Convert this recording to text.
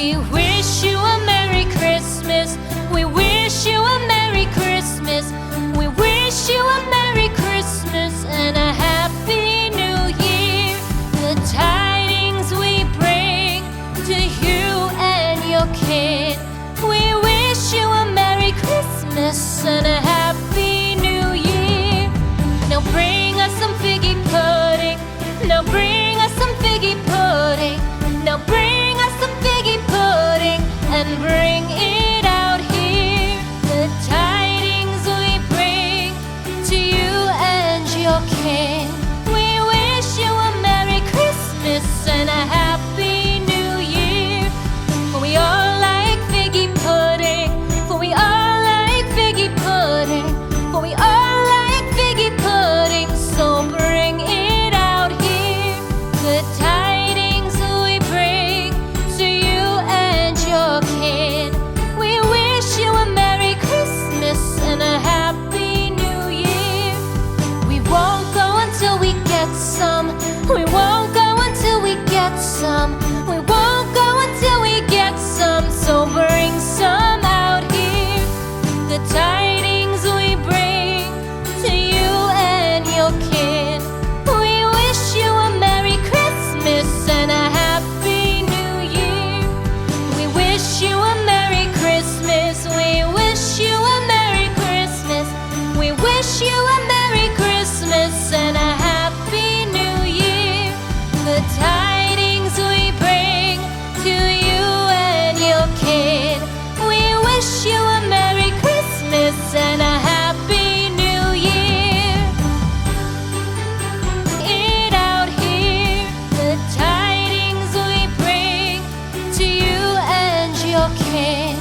We wish you a Merry Christmas. We wish you a Merry Christmas. We wish you a Merry Christmas and a Happy New Year. The tidings we bring to you and your kid. We wish you a Merry Christmas and a Happy New Year. Now bring us some figgy pudding. Now bring us some figgy pudding. Now bring us some figgy pudding and bring it out here. The tidings we bring to you and your kin. We wish you a Merry Christmas and a Happy New Year. For we all like figgy pudding. For we all like figgy pudding. For we all like figgy pudding. So bring it out here. The tidings we bring to you and your kin. We wish you a Merry Christmas and a Happy New Year. We won't go until we get some. We won't go until we get some. We won't go until we get some. So bring some out here. The tidings we bring to you and your kin. We wish you a Merry Christmas and a Happy New Year. We wish you a Merry Christmas. We wish you a Merry Christmas. We wish you a Merry Christmas and a Happy New Year. The tidings we bring to you and your kid. We wish you a Merry Christmas and a Happy New Year. It out here, the tidings we bring to you and your kid.